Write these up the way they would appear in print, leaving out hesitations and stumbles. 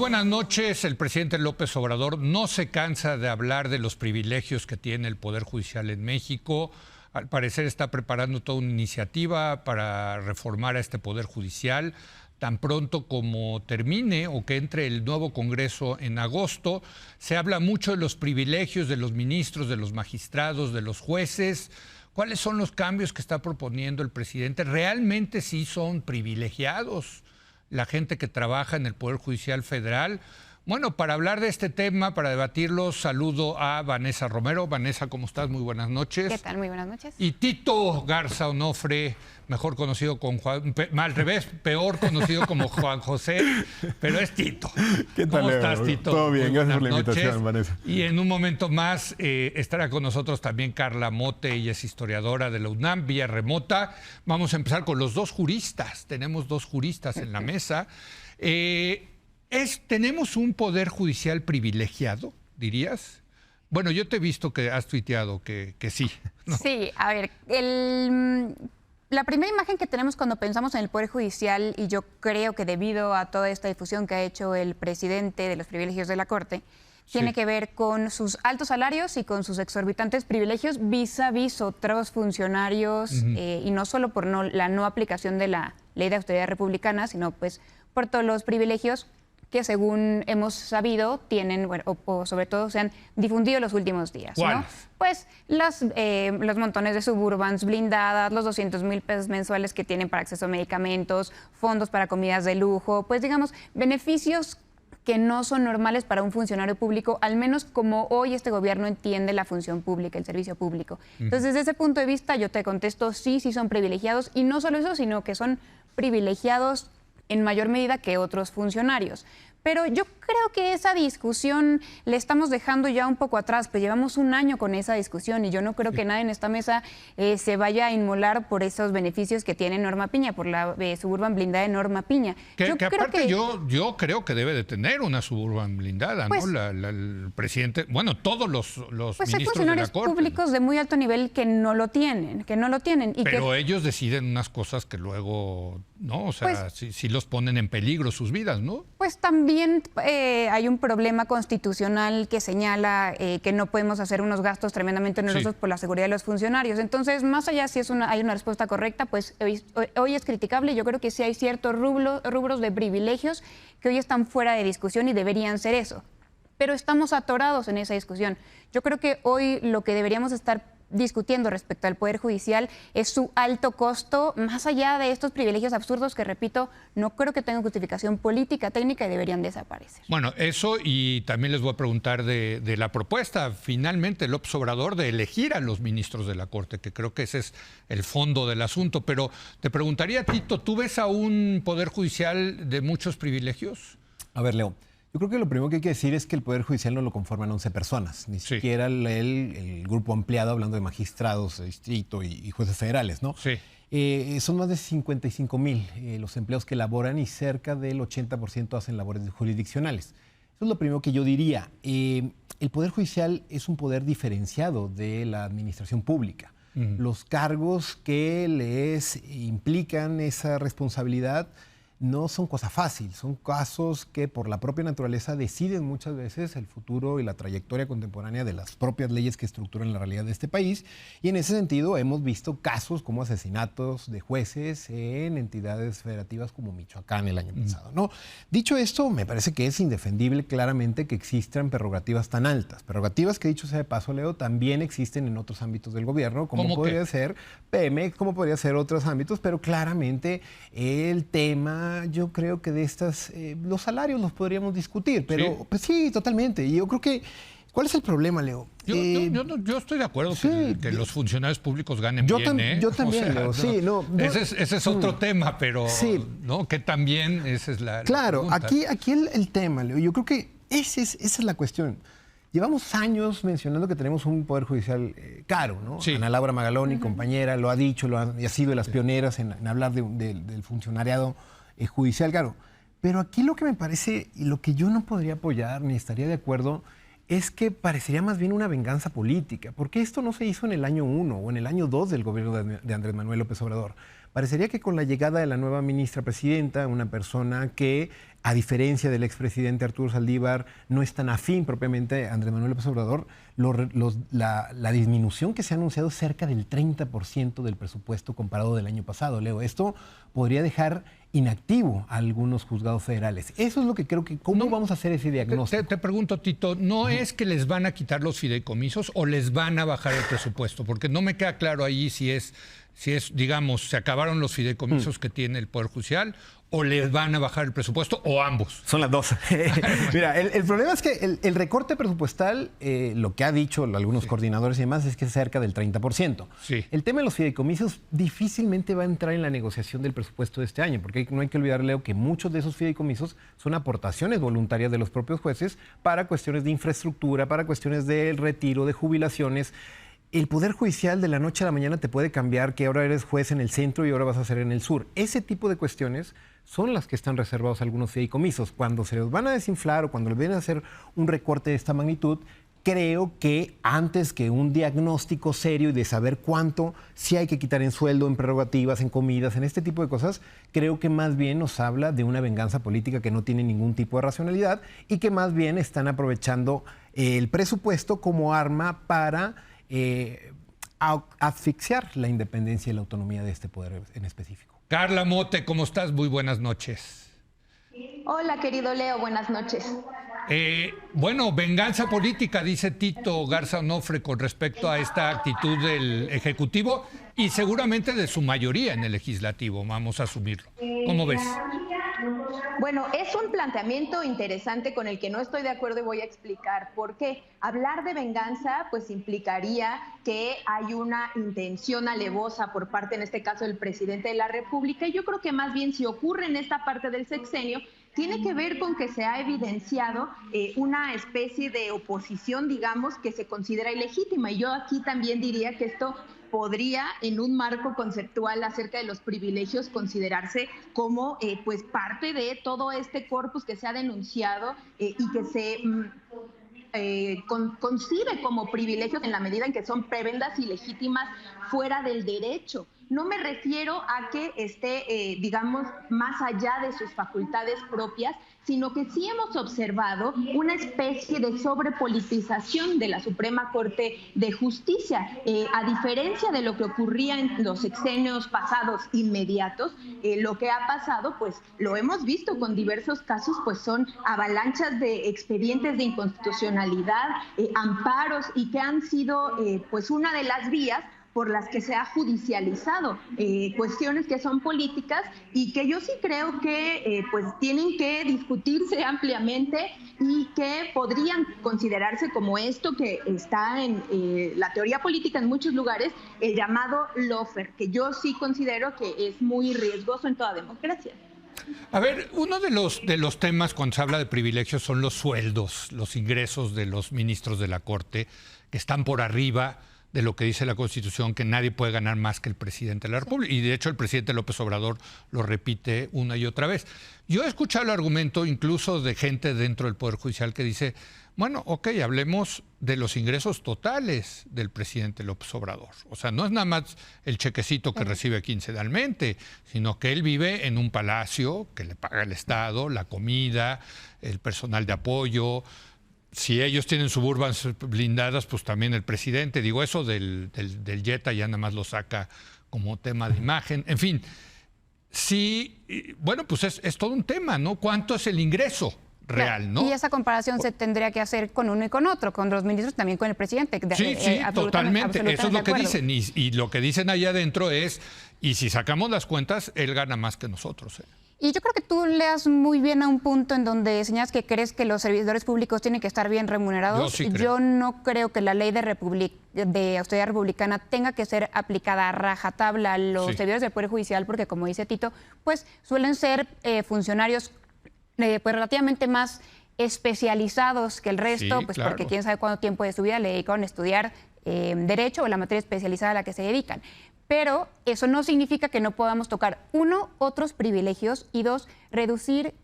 buenas noches. El presidente López Obrador no se cansa de hablar de los privilegios que tiene el Poder Judicial en México. Al parecer está preparando toda una iniciativa para reformar a este Poder Judicial. Tan pronto como termine o que entre el nuevo Congreso en agosto, se habla mucho de los privilegios de los ministros, de los magistrados, de los jueces. ¿Cuáles son los cambios que está proponiendo el presidente? ¿Realmente sí son privilegiados la gente que trabaja en el Poder Judicial Federal? Bueno, para hablar de este tema, para debatirlo, saludo a Vanessa Romero. Vanessa, ¿cómo estás? Muy buenas noches. ¿Qué tal? Muy buenas noches. Y Tito Garza Onofre, mejor conocido como Juan, al revés, peor conocido como Juan José, pero es Tito. ¿Qué tal, ¿Cómo estás, Tito? Todo bien, Muy gracias por la buenas invitación, noches. Vanessa. Y en un momento más estará con nosotros también Carla Mote, ella es historiadora de la UNAM, vía remota. Vamos a empezar con los dos juristas. Tenemos dos juristas en la mesa. ¿Tenemos un poder judicial privilegiado, dirías? Bueno, yo te he visto que has tuiteado que sí, ¿no? Sí, a ver, la primera imagen que tenemos cuando pensamos en el Poder Judicial, y yo creo que debido a toda esta difusión que ha hecho el presidente de los privilegios de la Corte, tiene que ver con sus altos salarios y con sus exorbitantes privilegios vis a vis otros funcionarios, y no solo por la no aplicación de la ley de austeridad republicana, sino pues por todos los privilegios que según hemos sabido tienen, bueno, o sobre todo se han difundido los últimos días, ¿no? Pues los montones de Suburbans blindadas, los 200,000 pesos mensuales que tienen para acceso a medicamentos, fondos para comidas de lujo, pues digamos, beneficios que no son normales para un funcionario público, al menos como hoy este gobierno entiende la función pública, el servicio público. Entonces, desde ese punto de vista, yo te contesto, sí son privilegiados, y no solo eso, sino que son privilegiados en mayor medida que otros funcionarios. Pero yo creo que esa discusión le estamos dejando ya un poco atrás, pues llevamos un año con esa discusión y yo no creo que nadie en esta mesa se vaya a inmolar por esos beneficios que tiene Norma Piña, por la Suburban blindada de Norma Piña. Yo creo que debe de tener una Suburban blindada, pues, ¿no? el presidente, bueno, todos los pues ministros hay funcionarios de la Corte, públicos, ¿no?, de muy alto nivel que no lo tienen. Y pero ellos deciden unas cosas que luego, ¿no? O sea, pues, sí los ponen en peligro sus vidas, ¿no? Pues también hay un problema constitucional que señala que no podemos hacer unos gastos tremendamente onerosos por la seguridad de los funcionarios. Entonces, más allá si hay una respuesta correcta, pues hoy es criticable. Yo creo que sí hay ciertos rubros de privilegios que hoy están fuera de discusión y deberían ser eso. Pero estamos atorados en esa discusión. Yo creo que hoy lo que deberíamos estar discutiendo respecto al Poder Judicial es su alto costo, más allá de estos privilegios absurdos que, repito, no creo que tengan justificación política, técnica y deberían desaparecer. Bueno, eso, y también les voy a preguntar de la propuesta finalmente López Obrador de elegir a los ministros de la Corte, que creo que ese es el fondo del asunto. Pero te preguntaría, Tito, ¿tú ves a un Poder Judicial de muchos privilegios? A ver, Leo, yo creo que lo primero que hay que decir es que el Poder Judicial no lo conforman 11 personas, ni siquiera el grupo ampliado, hablando de magistrados de distrito y jueces federales, ¿no? Sí. Son más de 55,000 los empleados que laboran y cerca del 80% hacen labores jurisdiccionales. Eso es lo primero que yo diría. El Poder Judicial es un poder diferenciado de la administración pública. Los cargos que les implican esa responsabilidad no son cosa fácil, son casos que por la propia naturaleza deciden muchas veces el futuro y la trayectoria contemporánea de las propias leyes que estructuran la realidad de este país. Y en ese sentido hemos visto casos como asesinatos de jueces en entidades federativas como Michoacán el año pasado, ¿no? Dicho esto, me parece que es indefendible claramente que existan prerrogativas tan altas. Prerrogativas que, dicho sea de paso, Leo, también existen en otros ámbitos del gobierno, como podría ser Pemex, como podría ser otros ámbitos, pero claramente el tema, yo creo que de los salarios los podríamos discutir, pero ¿sí? Pues sí, totalmente. Y yo creo que, ¿cuál es el problema, Leo? Yo estoy de acuerdo que los funcionarios públicos ganen bien, Yo también, Leo, sí. Ese es otro tema, pero ¿no? Que también esa es la Claro, la aquí el tema, Leo, yo creo que esa es la cuestión. Llevamos años mencionando que tenemos un Poder Judicial caro, ¿no? Sí. Ana Laura Magaloni, compañera, lo ha dicho, y ha sido de las pioneras en hablar del funcionariado judicial caro. Pero aquí lo que me parece, y lo que yo no podría apoyar ni estaría de acuerdo, es que parecería más bien una venganza política, porque esto no se hizo en el año 1 o en el año 2 del gobierno de Andrés Manuel López Obrador. Parecería que con la llegada de la nueva ministra presidenta, una persona que, a diferencia del expresidente Arturo Saldívar, no es tan afín propiamente a Andrés Manuel López Obrador, la disminución que se ha anunciado es cerca del 30% del presupuesto comparado del año pasado, Leo. Esto podría dejar inactivo a algunos juzgados federales. Eso es lo que creo que... ¿Cómo vamos a hacer ese diagnóstico? Te pregunto, Tito, ¿no es que les van a quitar los fideicomisos o les van a bajar el presupuesto? Porque no me queda claro ahí si es, digamos, se acabaron los fideicomisos que tiene el Poder Judicial o les van a bajar el presupuesto o ambos. Son las dos. Mira, el problema es que el recorte presupuestal, lo que ha dicho algunos coordinadores y demás, es que es cerca del 30%. Sí. El tema de los fideicomisos difícilmente va a entrar en la negociación del presupuesto de este año, porque no hay que olvidar, Leo, que muchos de esos fideicomisos son aportaciones voluntarias de los propios jueces para cuestiones de infraestructura, para cuestiones del retiro, de jubilaciones. El Poder Judicial de la noche a la mañana te puede cambiar, que ahora eres juez en el centro y ahora vas a ser en el sur. Ese tipo de cuestiones son las que están reservados a algunos fideicomisos. Cuando se los van a desinflar o cuando les vienen a hacer un recorte de esta magnitud, creo que antes que un diagnóstico serio y de saber cuánto sí hay que quitar en sueldo, en prerrogativas, en comidas, en este tipo de cosas, creo que más bien nos habla de una venganza política que no tiene ningún tipo de racionalidad y que más bien están aprovechando el presupuesto como arma para asfixiar la independencia y la autonomía de este poder en específico. Carla Mote, ¿cómo estás? Muy buenas noches. Hola, querido Leo, buenas noches. Bueno, venganza política, dice Tito Garza Onofre con respecto a esta actitud del Ejecutivo y seguramente de su mayoría en el Legislativo, vamos a asumirlo. ¿Cómo ves? Bueno, es un planteamiento interesante con el que no estoy de acuerdo y voy a explicar por qué. Hablar de venganza pues implicaría que hay una intención alevosa por parte, en este caso, del presidente de la República, y yo creo que más bien si ocurre en esta parte del sexenio, tiene que ver con que se ha evidenciado una especie de oposición, digamos, que se considera ilegítima. Y yo aquí también diría que esto podría, en un marco conceptual acerca de los privilegios, considerarse como pues parte de todo este corpus que se ha denunciado y que se concibe como privilegios en la medida en que son prebendas ilegítimas fuera del derecho. No me refiero a que esté, digamos, más allá de sus facultades propias, sino que sí hemos observado una especie de sobrepolitización de la Suprema Corte de Justicia. A diferencia de lo que ocurría en los sexenios pasados inmediatos, lo que ha pasado, pues lo hemos visto con diversos casos, pues son avalanchas de expedientes de inconstitucionalidad, amparos, y que han sido pues una de las vías por las que se ha judicializado cuestiones que son políticas y que yo sí creo que pues tienen que discutirse ampliamente y que podrían considerarse como esto que está en la teoría política en muchos lugares, el llamado lawfare, que yo sí considero que es muy riesgoso en toda democracia. A ver, uno de los temas cuando se habla de privilegios son los sueldos, los ingresos de los ministros de la Corte, que están por arriba de lo que dice la Constitución, que nadie puede ganar más que el presidente de la República. Y de hecho el presidente López Obrador lo repite una y otra vez. Yo he escuchado el argumento incluso de gente dentro del Poder Judicial que dice, bueno, ok, hablemos de los ingresos totales del presidente López Obrador. O sea, no es nada más el chequecito que recibe quincenalmente, sino que él vive en un palacio que le paga el Estado, la comida, el personal de apoyo. Si ellos tienen suburbans blindadas, pues también el presidente. Digo, eso del Jetta ya nada más lo saca como tema de imagen. En fin, sí, bueno, pues es todo un tema, ¿no? ¿Cuánto es el ingreso real, no? Y esa comparación se tendría que hacer con uno y con otro, con los ministros, también con el presidente. Sí, totalmente. Eso es lo que dicen. Y lo que dicen allá adentro es, y si sacamos las cuentas, él gana más que nosotros, ¿eh? Y yo creo que tú le das muy bien a un punto en donde señalas que crees que los servidores públicos tienen que estar bien remunerados. Yo no creo que la ley de austeridad republicana tenga que ser aplicada a rajatabla a los servidores del Poder Judicial, porque como dice Tito, pues suelen ser funcionarios pues relativamente más especializados que el resto, pues claro, porque quién sabe cuánto tiempo de su vida le dedicaron a estudiar derecho o la materia especializada a la que se dedican. Pero eso no significa que no podamos tocar, uno, otros privilegios y dos, reducir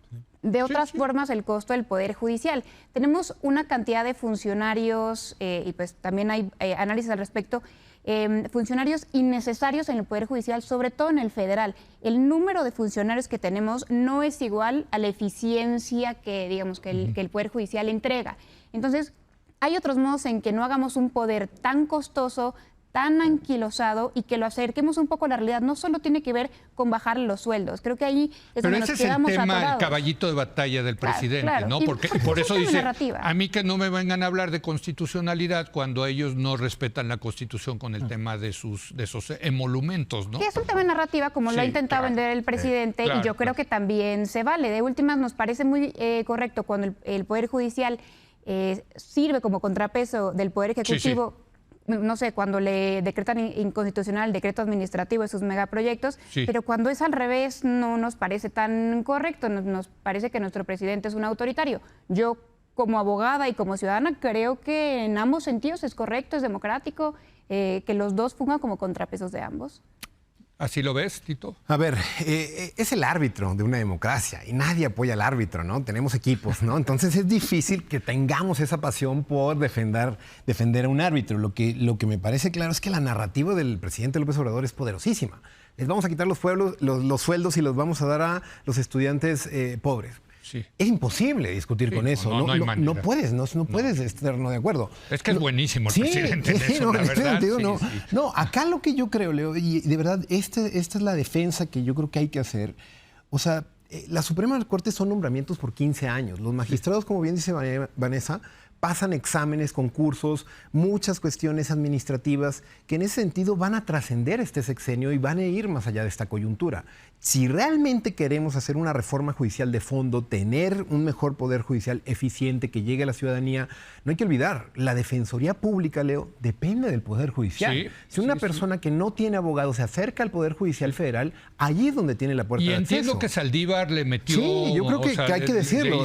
de otras formas el costo del Poder Judicial. Tenemos una cantidad de funcionarios y pues también hay análisis al respecto funcionarios innecesarios en el Poder Judicial, sobre todo en el federal. El número de funcionarios que tenemos no es igual a la eficiencia que, digamos, que el Poder Judicial entrega. Entonces, hay otros modos en que no hagamos un poder tan costoso, tan anquilosado y que lo acerquemos un poco a la realidad. No solo tiene que ver con bajar los sueldos. Creo que ahí es donde nos quedamos atorados. Pero ese es el tema, el caballito de batalla del presidente, claro. ¿no? Porque por eso dice, a mí que no me vengan a hablar de constitucionalidad cuando ellos no respetan la Constitución con el tema de esos emolumentos, ¿no? Que es un tema de narrativa, como lo ha intentado vender el presidente, y yo creo que también se vale. De últimas, nos parece muy correcto cuando el Poder Judicial sirve como contrapeso del Poder Ejecutivo. Sí. No sé, cuando le decretan inconstitucional el decreto administrativo de sus megaproyectos, pero cuando es al revés no nos parece tan correcto, nos parece que nuestro presidente es un autoritario. Yo, como abogada y como ciudadana, creo que en ambos sentidos es correcto, es democrático, que los dos fungan como contrapesos de ambos. ¿Así lo ves, Tito? A ver, es el árbitro de una democracia y nadie apoya al árbitro, ¿no? Tenemos equipos, ¿no? Entonces es difícil que tengamos esa pasión por defender a un árbitro. Lo que me parece claro es que la narrativa del presidente López Obrador es poderosísima. Les vamos a quitar los sueldos y los vamos a dar a los estudiantes pobres. Sí. Es imposible discutir con eso. No puedes estar no de acuerdo. Es que es buenísimo el presidente en eso, la verdad. No, acá lo que yo creo, Leo, y de verdad, esta es la defensa que yo creo que hay que hacer. O sea, la Suprema Corte son nombramientos por 15 años. Los magistrados, como bien dice Vanessa, pasan exámenes, concursos, muchas cuestiones administrativas que en ese sentido van a trascender este sexenio y van a ir más allá de esta coyuntura. Si realmente queremos hacer una reforma judicial de fondo, tener un mejor poder judicial eficiente que llegue a la ciudadanía, no hay que olvidar, la Defensoría Pública, Leo, depende del Poder Judicial. Si una persona que no tiene abogado se acerca al Poder Judicial Federal, allí es donde tiene la puerta de acceso. Y entiendo que Saldívar le metió... Sí, yo creo que hay que decirlo.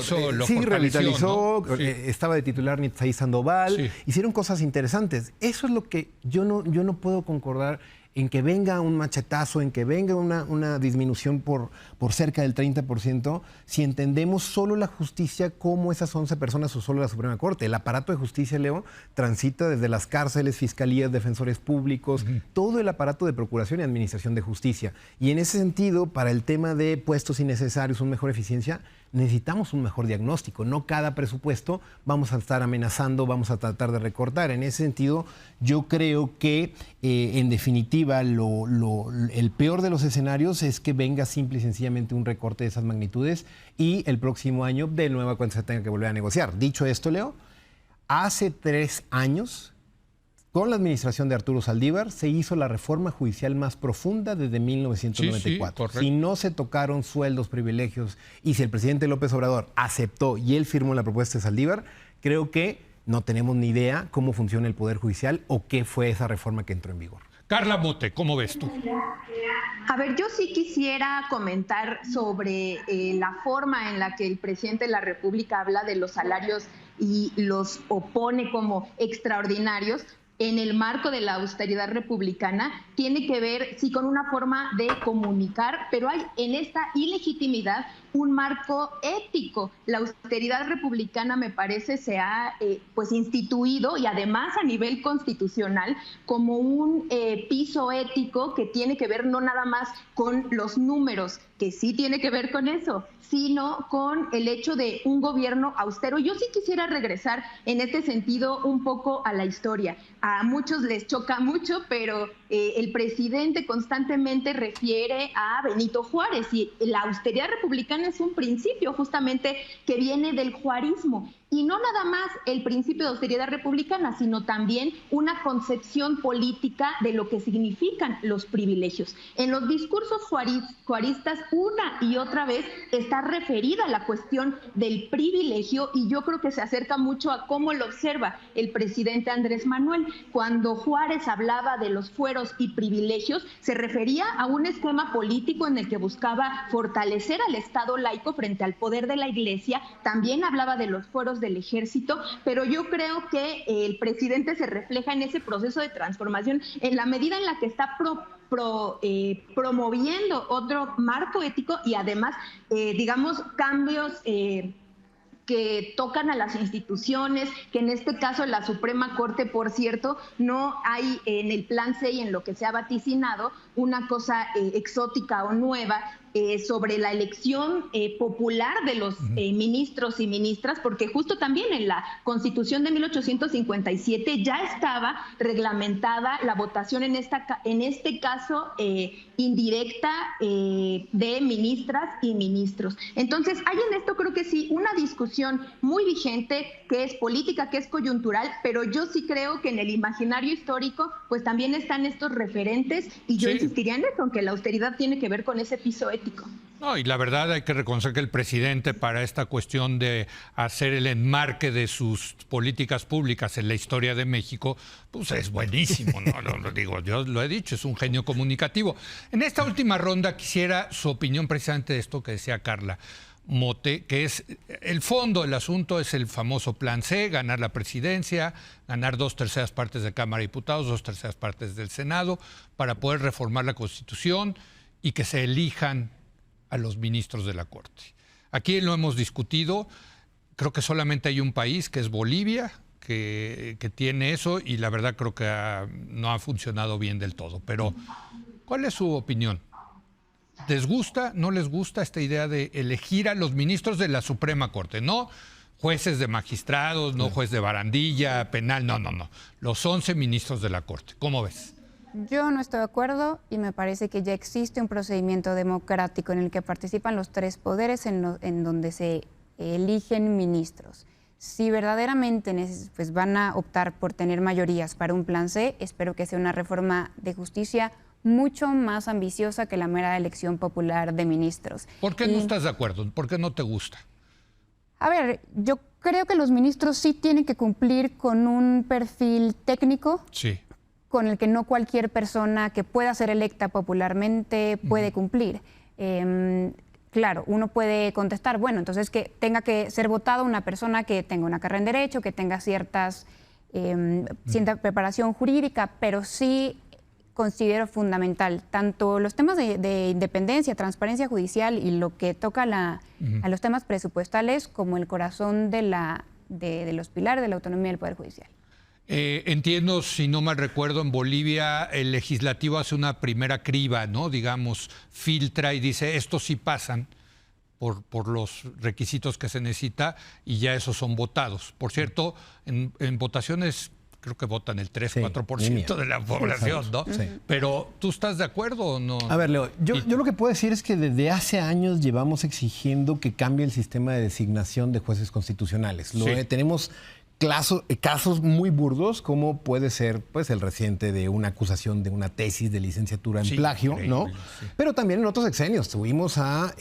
Revitalizó, ¿no? Estaba de titular Nitzaí Sandoval, hicieron cosas interesantes. Eso es lo que yo no puedo concordar en que venga un machetazo, en que venga una disminución por cerca del 30%, si entendemos solo la justicia como esas 11 personas o solo la Suprema Corte. El aparato de justicia, Leo, transita desde las cárceles, fiscalías, defensores públicos, todo el aparato de procuración y administración de justicia. Y en ese sentido, para el tema de puestos innecesarios, una mejor eficiencia, necesitamos un mejor diagnóstico. No cada presupuesto vamos a estar amenazando, vamos a tratar de recortar. En ese sentido, yo creo que, en definitiva, el peor de los escenarios es que venga simple y sencillamente un recorte de esas magnitudes y el próximo año de nuevo cuando se tenga que volver a negociar. Dicho esto, Leo, hace 3 años, con la administración de Arturo Saldívar, se hizo la reforma judicial más profunda desde 1994. Si no se tocaron sueldos, privilegios, y si el presidente López Obrador aceptó y él firmó la propuesta de Saldívar, creo que no tenemos ni idea cómo funciona el Poder Judicial o qué fue esa reforma que entró en vigor. Carla Mote, ¿cómo ves tú? A ver, yo sí quisiera comentar sobre la forma en la que el presidente de la República habla de los salarios y los opone como extraordinarios. En el marco de la austeridad republicana, tiene que ver, sí, con una forma de comunicar, pero hay en esta ilegitimidad un marco ético. La austeridad republicana, me parece, se ha pues instituido, y además a nivel constitucional, como un piso ético que tiene que ver no nada más con los números, que sí tiene que ver con eso, sino con el hecho de un gobierno austero. Yo sí quisiera regresar en este sentido un poco a la historia. A muchos les choca mucho, pero el presidente constantemente refiere a Benito Juárez, y la austeridad republicana es un principio justamente que viene del juarismo. Y no nada más el principio de austeridad republicana, sino también una concepción política de lo que significan los privilegios. En los discursos juaristas, una y otra vez está referida la cuestión del privilegio, y yo creo que se acerca mucho a cómo lo observa el presidente Andrés Manuel. Cuando Juárez hablaba de los fueros y privilegios, se refería a un esquema político en el que buscaba fortalecer al Estado laico frente al poder de la Iglesia. También hablaba de los fueros del ejército, pero yo creo que el presidente se refleja en ese proceso de transformación en la medida en la que está promoviendo otro marco ético y además, digamos, cambios que tocan a las instituciones, que en este caso la Suprema Corte, por cierto, no hay en el plan C y en lo que se ha vaticinado una cosa exótica o nueva sobre la elección popular de los ministros y ministras, porque justo también en la Constitución de 1857 ya estaba reglamentada la votación en este caso indirecta de ministras y ministros. Entonces, hay en esto creo que sí una discusión muy vigente que es política, que es coyuntural, pero yo sí creo que en el imaginario histórico pues también están estos referentes y yo insistiría en eso, aunque la austeridad tiene que ver con ese piso ético. No, y la verdad hay que reconocer que el presidente para esta cuestión de hacer el enmarque de sus políticas públicas en la historia de México, pues es buenísimo, ¿no? Lo digo, yo lo he dicho, es un genio comunicativo. En esta última ronda quisiera su opinión precisamente de esto que decía Carla Mote, que es el fondo del asunto, es el famoso plan C, ganar la presidencia, ganar 2/3 partes de Cámara de Diputados, 2/3 partes del Senado, para poder reformar la Constitución y que se elijan a los ministros de la Corte. Aquí lo hemos discutido, creo que solamente hay un país, que es Bolivia, que tiene eso, y la verdad creo que no ha funcionado bien del todo. Pero, ¿cuál es su opinión? ¿Les gusta, no les gusta esta idea de elegir a los ministros de la Suprema Corte? No jueces de magistrados, no juez de barandilla, penal, no. Los 11 ministros de la Corte. ¿Cómo ves? Yo no estoy de acuerdo y me parece que ya existe un procedimiento democrático en el que participan los tres poderes en donde se eligen ministros. Si verdaderamente pues van a optar por tener mayorías para un plan C, espero que sea una reforma de justicia mucho más ambiciosa que la mera elección popular de ministros. ¿Por qué no estás de acuerdo? ¿Por qué no te gusta? A ver, yo creo que los ministros sí tienen que cumplir con un perfil técnico. Sí. Con el que no cualquier persona que pueda ser electa popularmente puede cumplir. Claro, uno puede contestar, bueno, entonces que tenga que ser votada una persona que tenga una carrera en Derecho, que tenga cierta preparación jurídica, pero sí considero fundamental tanto los temas de independencia, transparencia judicial y lo que toca a los temas presupuestales como el corazón de los pilares de la autonomía del Poder Judicial. Entiendo, si no mal recuerdo, en Bolivia el legislativo hace una primera criba, ¿no? Digamos, filtra y dice, estos sí pasan por los requisitos que se necesita y ya esos son votados. Por cierto, en votaciones creo que votan el 3-4% de la población, ¿no? Sí. Pero, ¿tú estás de acuerdo o no? A ver, Leo, yo lo que puedo decir es que desde hace años llevamos exigiendo que cambie el sistema de designación de jueces constitucionales. Tenemos casos muy burdos, como puede ser pues el reciente de una acusación de una tesis de licenciatura en plagio, ¿no? Sí. Pero también en otros sexenios tuvimos a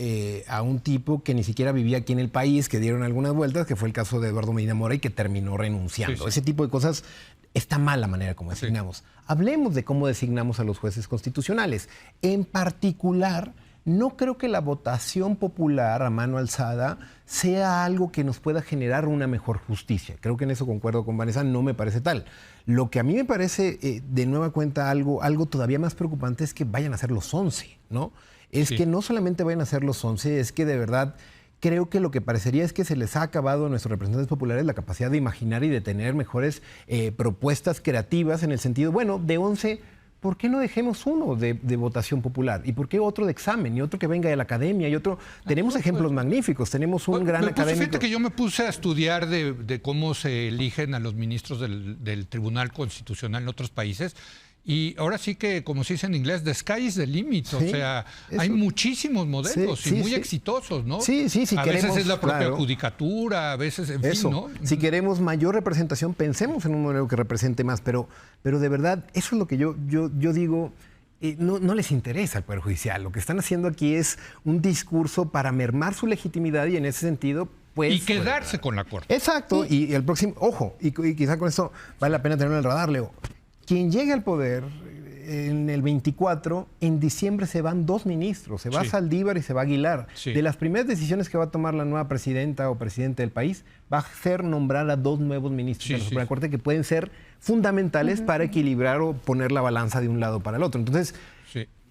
un tipo que ni siquiera vivía aquí en el país, que dieron algunas vueltas, que fue el caso de Eduardo Medina Mora y que terminó renunciando. Ese tipo de cosas está mal la manera como designamos. Hablemos de cómo designamos a los jueces constitucionales. En particular, no creo que la votación popular a mano alzada sea algo que nos pueda generar una mejor justicia. Creo que en eso concuerdo con Vanessa, no me parece tal. Lo que a mí me parece, de nueva cuenta, algo todavía más preocupante es que vayan a ser los 11, ¿no? Que no solamente vayan a ser los 11, es que de verdad creo que lo que parecería es que se les ha acabado a nuestros representantes populares la capacidad de imaginar y de tener mejores propuestas creativas en el sentido, bueno, de 11... ¿por qué no dejemos uno de votación popular? ¿Y por qué otro de examen? Y otro que venga de la academia y otro... Tenemos ejemplos magníficos, tenemos un gran académico. Fíjate que yo me puse a estudiar de cómo se eligen a los ministros del Tribunal Constitucional en otros países. Y ahora sí que, como se dice en inglés, the sky is the limit. Sí, o sea, hay muchísimos modelos y muy exitosos, ¿no? Sí, a veces es la propia judicatura, a veces, en fin, ¿no? Si queremos mayor representación, pensemos en un modelo que represente más. Pero de verdad, eso es lo que yo digo. No les interesa al Poder Judicial. Lo que están haciendo aquí es un discurso para mermar su legitimidad y en ese sentido... pues, y quedarse con la Corte. Exacto. Y el próximo... Ojo, y quizá con esto vale la pena tenerlo en el radar, Leo. Quien llegue al poder en el 24, en diciembre se van 2 ministros, se va Saldívar y se va Aguilar. Sí. De las primeras decisiones que va a tomar la nueva presidenta o presidente del país, va a ser nombrar a 2 nuevos ministros de la Suprema Corte que pueden ser fundamentales para equilibrar o poner la balanza de un lado para el otro. Entonces,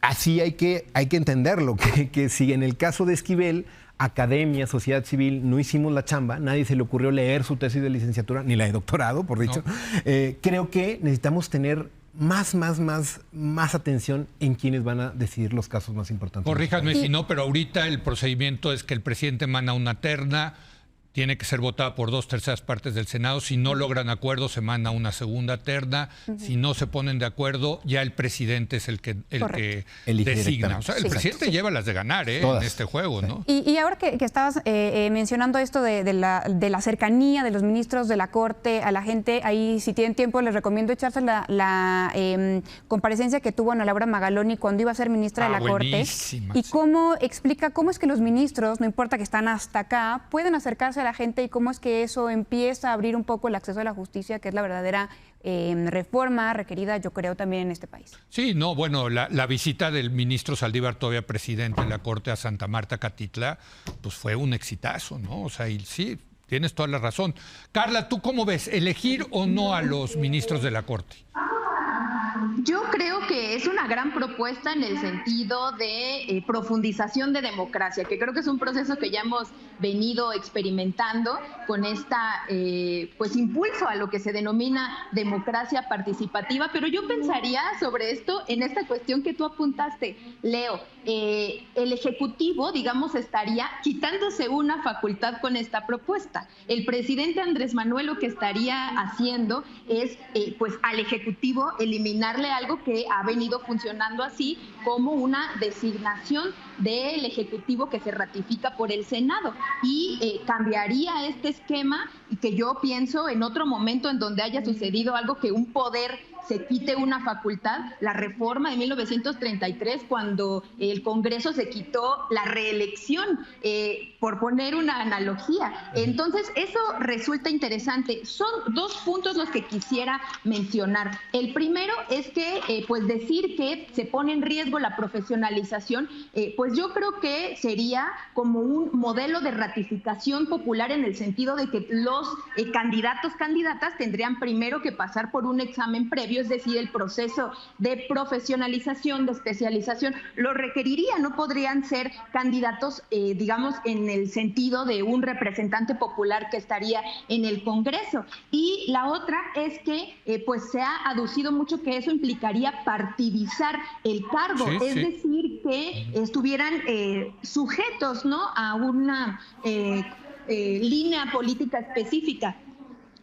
así hay que entenderlo, que si en el caso de Esquivel academia, sociedad civil, no hicimos la chamba, nadie se le ocurrió leer su tesis de licenciatura, ni la de doctorado, por dicho. No. Creo que necesitamos tener más atención en quienes van a decidir los casos más importantes. Corríjanme si no, pero ahorita el procedimiento es que el presidente manda una terna, tiene que ser votada por 2/3 partes del Senado. Si no logran acuerdo, se manda una segunda terna. Si no se ponen de acuerdo, ya el presidente es el que designa. O sea, el presidente lleva las de ganar en este juego, ¿no? Y ahora que estabas mencionando esto de la cercanía de los ministros de la Corte a la gente, ahí si tienen tiempo les recomiendo echarse la comparecencia que tuvo Ana Laura Magaloni cuando iba a ser ministra de la Corte. Y cómo explica cómo es que los ministros, no importa que están hasta acá, pueden acercarse a la gente y cómo es que eso empieza a abrir un poco el acceso a la justicia, que es la verdadera reforma requerida, yo creo, también en este país. Sí, no, bueno, la visita del ministro Saldívar, todavía presidente de la Corte, a Santa Marta, Catitla, pues fue un exitazo, ¿no? O sea, y sí, tienes toda la razón. Carla, ¿tú cómo ves? ¿Elegir o no a los ministros de la Corte? Yo creo que es una gran propuesta en el sentido de profundización de democracia, que creo que es un proceso que ya hemos venido experimentando con esta pues impulso a lo que se denomina democracia participativa, pero yo pensaría sobre esto en esta cuestión que tú apuntaste, Leo. El Ejecutivo, digamos, estaría quitándose una facultad con esta propuesta. El presidente Andrés Manuel lo que estaría haciendo es pues al Ejecutivo eliminarle algo que ha venido funcionando así como una designación del Ejecutivo que se ratifica por el Senado y cambiaría este esquema, y que yo pienso en otro momento en donde haya sucedido algo que un poder se quite una facultad, la reforma de 1933, cuando el Congreso se quitó la reelección, por poner una analogía. Entonces, eso resulta interesante. Son dos puntos los que quisiera mencionar. El primero es que, pues decir que se pone en riesgo la profesionalización, pues yo creo que sería como un modelo de ratificación popular en el sentido de que los candidatas tendrían primero que pasar por un examen previo, es decir, el proceso de profesionalización, de especialización, lo requeriría, no podrían ser candidatos, digamos, en el sentido de un representante popular que estaría en el Congreso. Y la otra es que, pues se ha aducido mucho que eso implicaría partidizar el cargo, es decir, que estuvieran sujetos, ¿no?, a una línea política específica.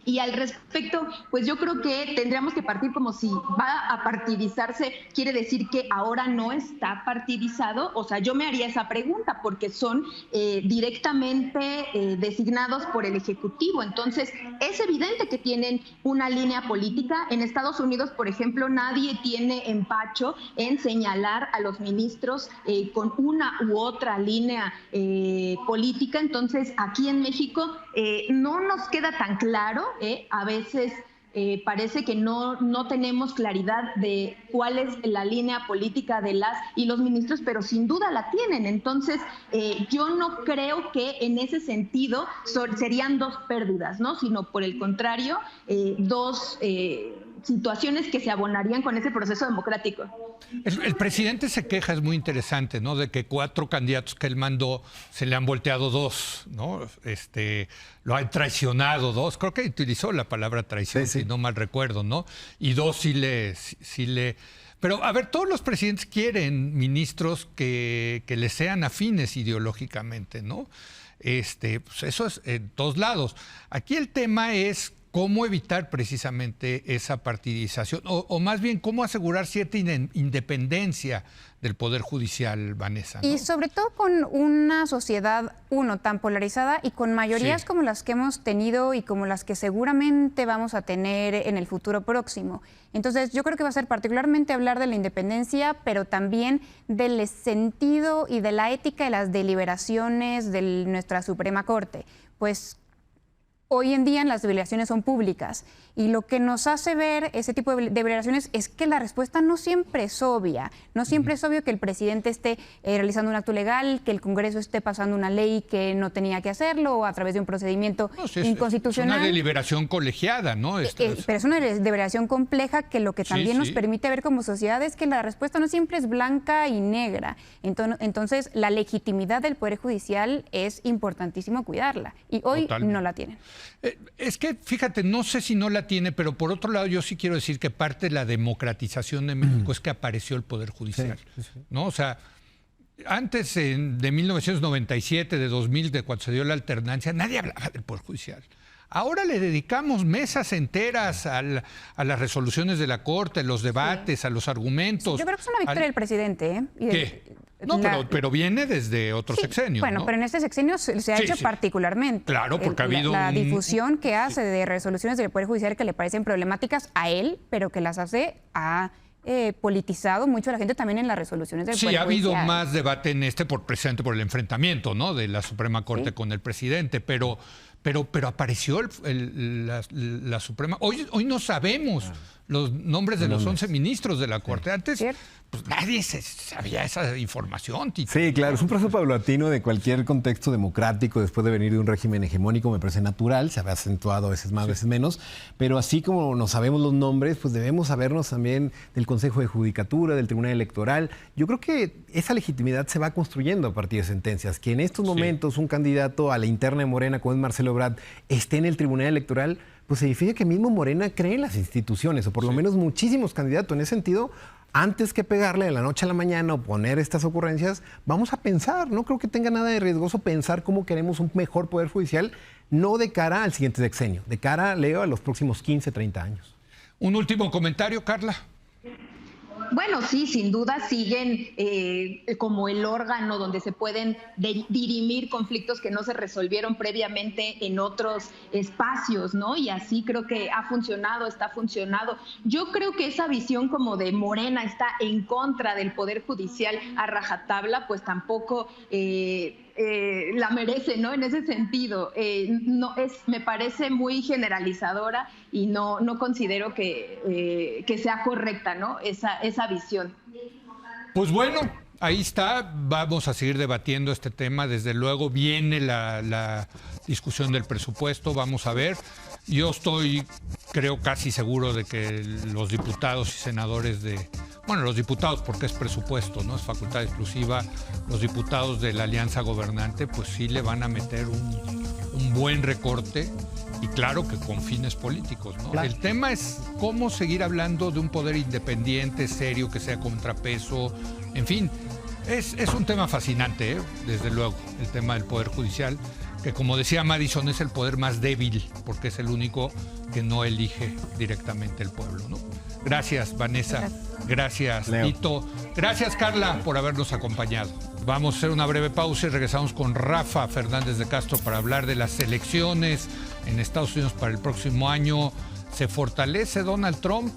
Y al respecto, pues yo creo que tendríamos que partir como si va a partidizarse, quiere decir que ahora no está partidizado. O sea, yo me haría esa pregunta porque son directamente designados por el Ejecutivo. Entonces, es evidente que tienen una línea política. En Estados Unidos, por ejemplo, nadie tiene empacho en señalar a los ministros con una u otra línea política. Entonces, aquí en México no nos queda tan claro. A veces parece que no tenemos claridad de cuál es la línea política de las y los ministros, pero sin duda la tienen. Entonces, yo no creo que en ese sentido serían dos pérdidas, ¿no?, sino por el contrario, dos situaciones que se abonarían con ese proceso democrático. El presidente se queja, es muy interesante, ¿no?, de que 4 candidatos que él mandó se le han volteado 2, ¿no? Lo han traicionado 2, creo que utilizó la palabra traición, si no mal recuerdo, ¿no? Y 2 sí le... Pero, a ver, todos los presidentes quieren ministros que les sean afines ideológicamente, ¿no? Pues eso es en todos lados. Aquí el tema es cómo evitar precisamente esa partidización, o más bien cómo asegurar cierta independencia del Poder Judicial, Vanessa, ¿no? Y sobre todo con una sociedad, tan polarizada y con mayorías como las que hemos tenido y como las que seguramente vamos a tener en el futuro próximo. Entonces, yo creo que va a ser particularmente hablar de la independencia, pero también del sentido y de la ética de las deliberaciones de nuestra Suprema Corte. Pues hoy en día las deliberaciones son públicas y lo que nos hace ver ese tipo de deliberaciones es que la respuesta no siempre es obvia. No siempre es obvio que el presidente esté realizando un acto legal, que el Congreso esté pasando una ley que no tenía que hacerlo o a través de un procedimiento inconstitucional. Es una deliberación colegiada, ¿no? Pero es una deliberación compleja que lo que también nos permite ver como sociedad es que la respuesta no siempre es blanca y negra. Entonces, la legitimidad del Poder Judicial es importantísimo cuidarla y hoy no la tienen. Es que, fíjate, no sé si no la tiene, pero por otro lado yo sí quiero decir que parte de la democratización de México es que apareció el Poder Judicial, ¿no? O sea, antes de 1997, de 2000, de cuando se dio la alternancia, nadie hablaba del Poder Judicial. Ahora le dedicamos mesas enteras a las resoluciones de la Corte, los debates, a los argumentos. Yo creo que es una victoria del presidente. ¿Qué? No, pero viene desde otro sexenio. Bueno, ¿no? pero en este sexenio se ha hecho particularmente. Claro, porque ha habido la difusión que hace de resoluciones del Poder Judicial que le parecen problemáticas a él, pero que las hace a politizado mucho a la gente también en las resoluciones del Poder Judicial. Sí, ha habido más debate en precisamente por el enfrentamiento, ¿no?, de la Suprema Corte con el presidente, pero apareció la Suprema. Hoy no sabemos los nombres de los 11 ministros de la Corte. Antes pues nadie sabía esa información, Tito. Sí, claro, es un proceso paulatino de cualquier contexto democrático después de venir de un régimen hegemónico, me parece natural, se ha acentuado a veces más, a veces menos, pero así como nos sabemos los nombres, pues debemos sabernos también del Consejo de Judicatura, del Tribunal Electoral. Yo creo que esa legitimidad se va construyendo a partir de sentencias, que en estos momentos un candidato a la interna de Morena, como es Marcelo Ebrard, esté en el Tribunal Electoral, pues significa que mismo Morena cree en las instituciones, o por lo menos muchísimos candidatos. En ese sentido, antes que pegarle de la noche a la mañana o poner estas ocurrencias, vamos a pensar. No creo que tenga nada de riesgoso pensar cómo queremos un mejor Poder Judicial, no de cara al siguiente sexenio, de cara, Leo, a los próximos 15, 30 años. Un último comentario, Carla. Bueno, sí, sin duda siguen como el órgano donde se pueden dirimir conflictos que no se resolvieron previamente en otros espacios, ¿no? Y así creo que ha funcionado, está funcionando. Yo creo que esa visión como de Morena está en contra del Poder Judicial a rajatabla, pues tampoco la merece, ¿no? En ese sentido, me parece muy generalizadora y no considero que sea correcta, ¿no? Esa visión. Pues bueno, ahí está. Vamos a seguir debatiendo este tema. Desde luego viene la discusión del presupuesto. Vamos a ver. Yo creo casi seguro de que los diputados y senadores los diputados, porque es presupuesto, no es facultad exclusiva, los diputados de la alianza gobernante, pues sí le van a meter un buen recorte, y claro que con fines políticos, ¿no? Claro. El tema es cómo seguir hablando de un poder independiente, serio, que sea contrapeso, en fin, es un tema fascinante, desde luego, el tema del Poder Judicial, que como decía Madison, es el poder más débil, porque es el único que no elige directamente el pueblo, ¿no? Gracias, Vanessa. Gracias, Leo. Tito. Gracias, Carla, por habernos acompañado. Vamos a hacer una breve pausa y regresamos con Rafa Fernández de Castro para hablar de las elecciones en Estados Unidos para el próximo año. ¿Se fortalece Donald Trump?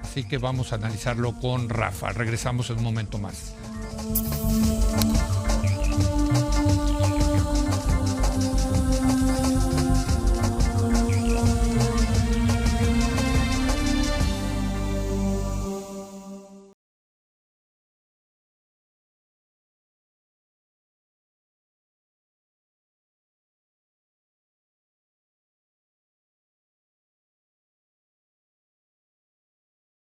Así que vamos a analizarlo con Rafa. Regresamos en un momento más.